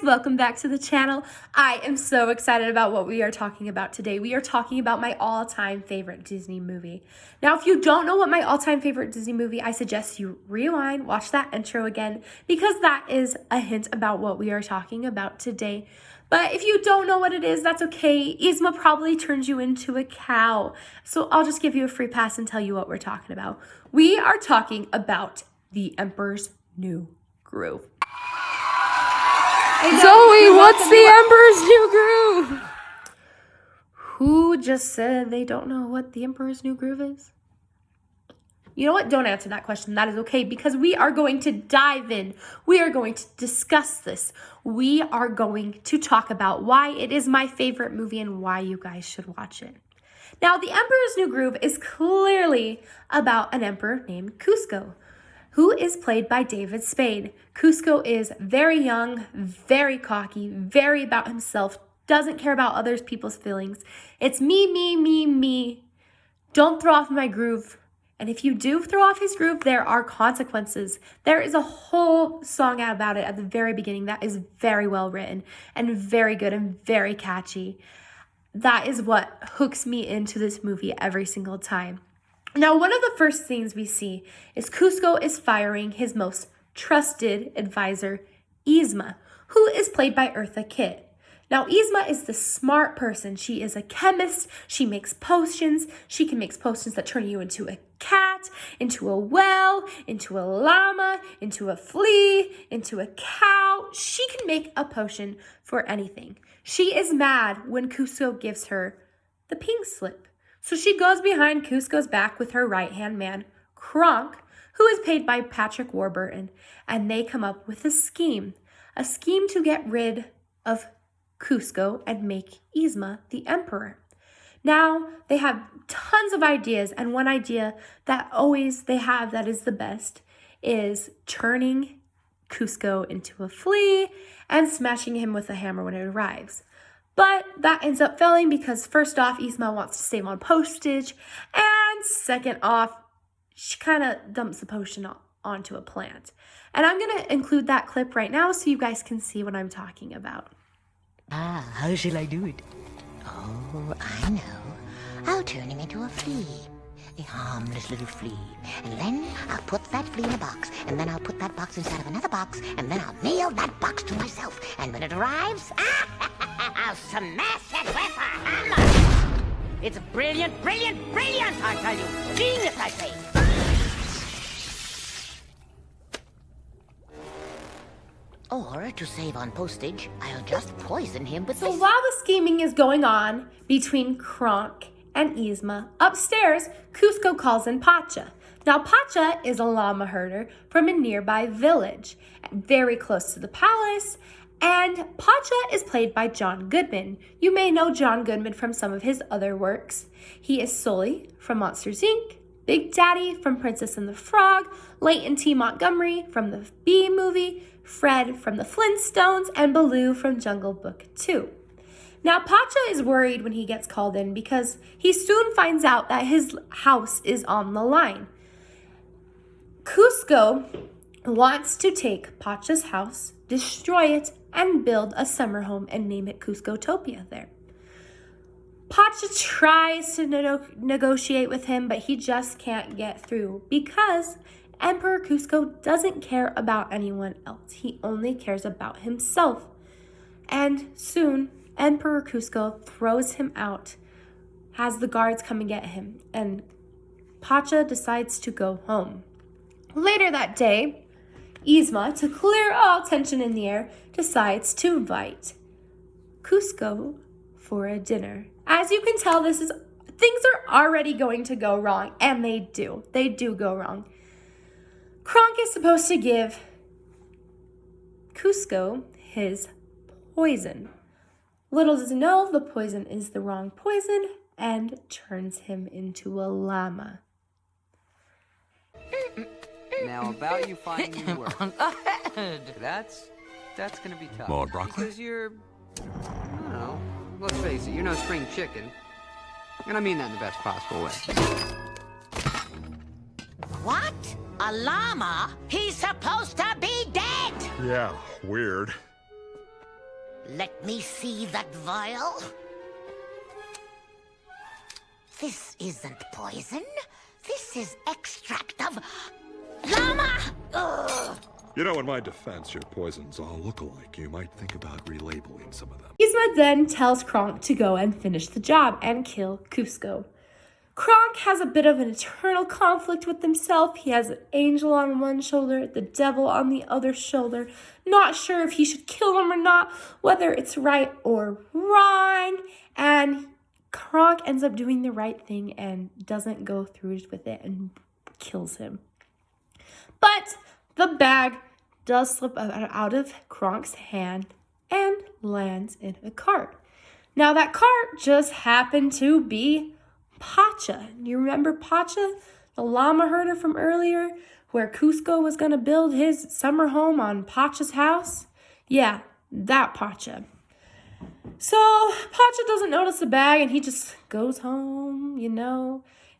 welcome back to the channel. I am so excited about what we are talking about today. We are talking about my all-time favorite Disney movie. Now, if you don't know what my all-time favorite Disney movie, I suggest you rewind, watch that intro again, because that is a hint about what we are talking about today. But if you don't know what it is, that's okay. Yzma probably turns you into a cow. So I'll just give you a free pass and tell you what we're talking about. We are talking about The Emperor's New Groove. Zoey, what's the Emperor's New Groove? Who just said they don't know what the Emperor's New Groove is? You know what? Don't answer that question. That is okay, because we are going to dive in. We are going to discuss this. We are going to talk about why it is my favorite movie and why you guys should watch it. Now, The Emperor's New Groove is clearly about an emperor named Kuzco, who is played by David Spade. Kuzco is very young, very cocky, very about himself, doesn't care about other people's feelings. It's me, me, me, me. Don't throw off my groove. And if you do throw off his groove, there are consequences. There is a whole song about it at the very beginning that is very well written and very good and very catchy. That is what hooks me into this movie every single time. Now, one of the first things we see is Kuzco is firing his most trusted advisor, Yzma, who is played by Eartha Kitt. Now, Yzma is the smart person. She is a chemist. She makes potions. She can make potions that turn you into a cat, into a whale, into a llama, into a flea, into a cow. She can make a potion for anything. She is mad when Kuzco gives her the pink slip. So she goes behind Kuzco's back with her right-hand man, Kronk, who is played by Patrick Warburton, and they come up with a scheme to get rid of Kuzco and make Yzma the emperor. Now, they have tons of ideas, and one idea that always they have that is the best is turning Kuzco into a flea and smashing him with a hammer when it arrives. But that ends up failing because first off, Yzma wants to save on postage, and second off, she kind of dumps the potion onto a plant. And I'm going to include that clip right now so you guys can see what I'm talking about. Ah, how shall I do it? Oh, I know. I'll turn him into a flea. A harmless little flea. And then I'll put that flea in a box. And then I'll put that box inside of another box. And then I'll nail that box to myself. And when it arrives, I'll smash it with a hammer. It's brilliant, brilliant, brilliant, I tell you. Genius, I say. Or, to save on postage, I'll just poison him with So this. while the scheming is going on between Kronk and Yzma, upstairs, Kuzco calls in Pacha. Now, Pacha is a llama herder from a nearby village, very close to the palace, and Pacha is played by John Goodman. You may know John Goodman from some of his other works. He is Sully from Monsters, Inc., Big Daddy from Princess and the Frog, Leighton T. Montgomery from the Bee Movie, Fred from the Flintstones, and Baloo from Jungle Book 2. Now, Pacha is worried when he gets called in because he soon finds out that his house is on the line. Kuzco wants to take Pacha's house, destroy it, and build a summer home and name it Kuzcotopia there. Pacha tries to negotiate with him, but he just can't get through because Emperor Kuzco doesn't care about anyone else. He only cares about himself. And soon, Emperor Kuzco throws him out, has the guards come and get him, and Pacha decides to go home. Later that day, Yzma, to clear all tension in the air, decides to invite Kuzco for a dinner. As you can tell, things are already going to go wrong, and they do. They do go wrong. Kronk is supposed to give Kuzco his poison. Little does he know, the poison is the wrong poison and turns him into a llama. Now, about you finding new work. That's gonna be tough. More broccoli? Because you're, I don't know, let's face it, you're no spring chicken. And I mean that in the best possible way. What? A llama? He's supposed to be dead! Yeah, weird. Let me see that vial. This isn't poison. This is extract of llama! Ugh. You know, in my defense, your poisons all look alike. You might think about relabeling some of them. Yzma then tells Kronk to go and finish the job and kill Kuzco. Kronk has a bit of an internal conflict with himself. He has an angel on one shoulder, the devil on the other shoulder. Not sure if he should kill him or not, whether it's right or wrong. And Kronk ends up doing the right thing and doesn't go through with it and kills him. But the bag does slip out of Kronk's hand and lands in a cart. Now that cart just happened to be Pacha. You remember Pacha, the llama herder from earlier, where Kuzco was going to build his summer home on Pacha's house? Yeah, that Pacha. So Pacha doesn't notice the bag and he just goes home,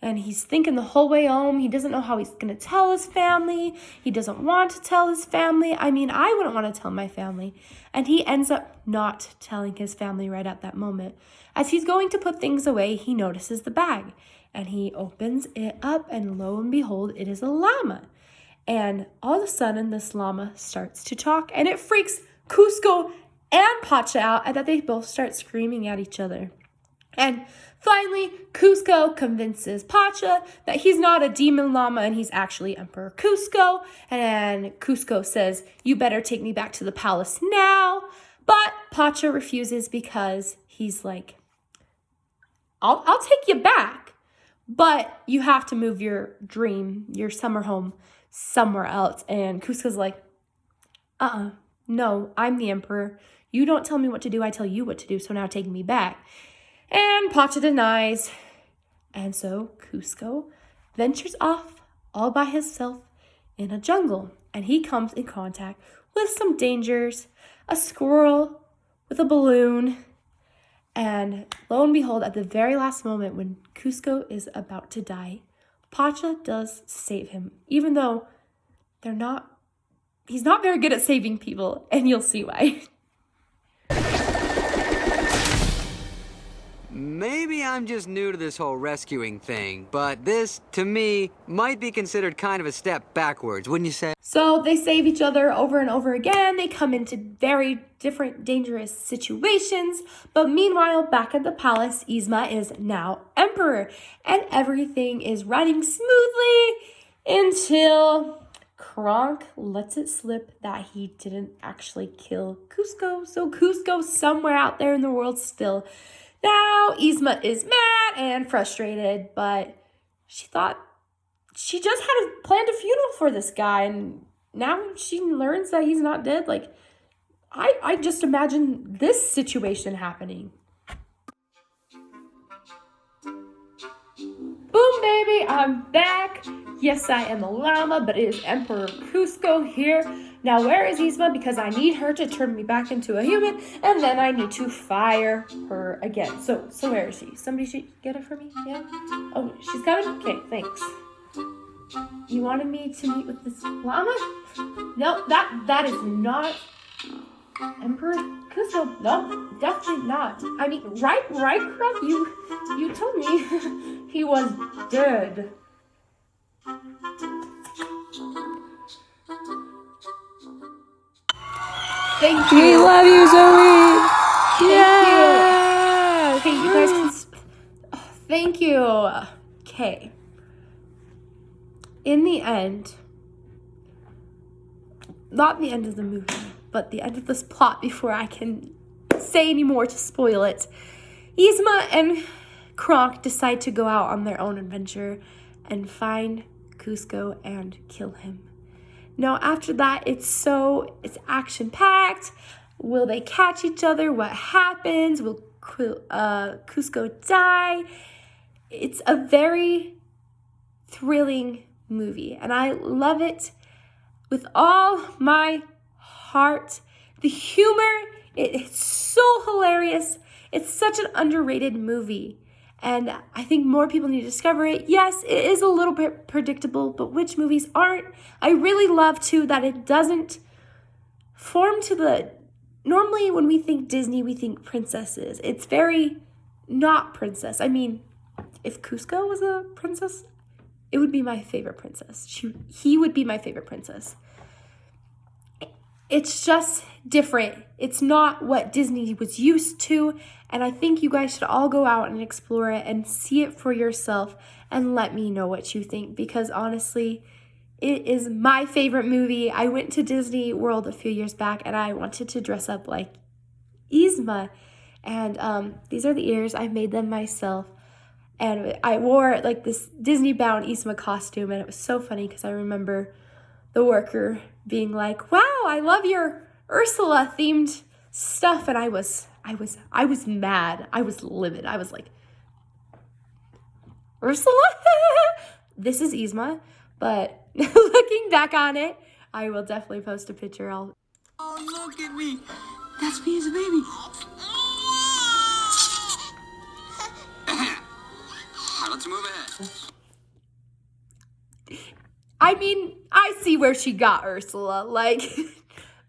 and he's thinking the whole way home. He doesn't know how he's going to tell his family. He doesn't want to tell his family. I mean, I wouldn't want to tell my family. And he ends up not telling his family right at that moment. As he's going to put things away, he notices the bag. And he opens it up, and lo and behold, it is a llama. And all of a sudden, this llama starts to talk, and it freaks Kuzco and Pacha out, and that they both start screaming at each other. And finally, Kuzco convinces Pacha that he's not a demon llama and he's actually Emperor Kuzco. And Kuzco says, "You better take me back to the palace now." But Pacha refuses because he's like, I'll take you back, but you have to move your summer home somewhere else. And Kuzco's like, no, I'm the emperor. You don't tell me what to do, I tell you what to do, so now take me back. And Pacha denies. And so Kuzco ventures off all by himself in a jungle. And he comes in contact with some dangers, a squirrel with a balloon. And lo and behold, at the very last moment when Kuzco is about to die, Pacha does save him, even though he's not very good at saving people, and you'll see why. Maybe I'm just new to this whole rescuing thing, but this, to me, might be considered kind of a step backwards, wouldn't you say? So they save each other over and over again. They come into very different dangerous situations. But meanwhile, back at the palace, Yzma is now emperor. And everything is running smoothly until Kronk lets it slip that he didn't actually kill Kuzco. So Kuzco's somewhere out there in the world still. Now, Yzma is mad and frustrated, but she thought she just had planned a funeral for this guy, and now she learns that he's not dead. Like, I just imagine this situation happening. Boom, baby, I'm back. Yes, I am a llama, but it is Emperor Kuzco here. Now, where is Yzma? Because I need her to turn me back into a human, and then I need to fire her again. So where is she? Somebody should get her for me? Yeah? Oh, she's coming? Okay, thanks. You wanted me to meet with this llama? No, that is not Emperor Kuzco. No, definitely not. I mean, right, Kronk? You told me he was dead. Thank you. We love you, Zoey. Yeah. Okay, you guys can. Thank you. Okay. In the end, not the end of the movie, but the end of this plot before I can say any more to spoil it, Yzma and Kronk decide to go out on their own adventure and find Kuzco and kill him. Now, after that, it's action-packed. Will they catch each other? What happens? Will Kuzco die? It's a very thrilling movie, and I love it with all my heart. The humor, it's so hilarious. It's such an underrated movie, and I think more people need to discover it. Yes, it is a little bit predictable, but which movies aren't? I really love, too, that it doesn't form to the normally when we think Disney, we think princesses. It's very not princess. I mean, if Cusco was a princess, it would be my favorite princess. He would be my favorite princess. It's just different. It's not what Disney was used to. And I think you guys should all go out and explore it and see it for yourself and let me know what you think. Because honestly, it is my favorite movie. I went to Disney World a few years back and I wanted to dress up like Yzma. And these are the ears. I made them myself. And I wore like this Disney-bound Yzma costume. And it was so funny because I remember the worker being like, "Wow, I love your Ursula themed stuff." And I was mad. I was livid. I was like, "Ursula?" This is Yzma. But looking back on it, I will definitely post a picture. Oh, look at me. That's me as a baby. Let's move ahead. I mean, I see where she got Ursula, like,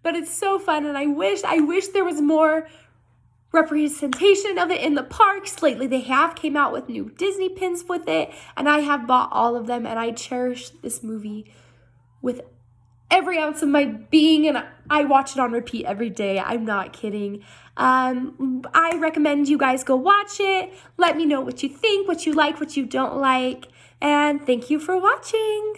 but it's so fun, and I wish there was more representation of it in the parks. Lately, they have came out with new Disney pins with it, and I have bought all of them, and I cherish this movie with every ounce of my being, and I watch it on repeat every day. I'm not kidding. I recommend you guys go watch it. Let me know what you think, what you like, what you don't like, and thank you for watching.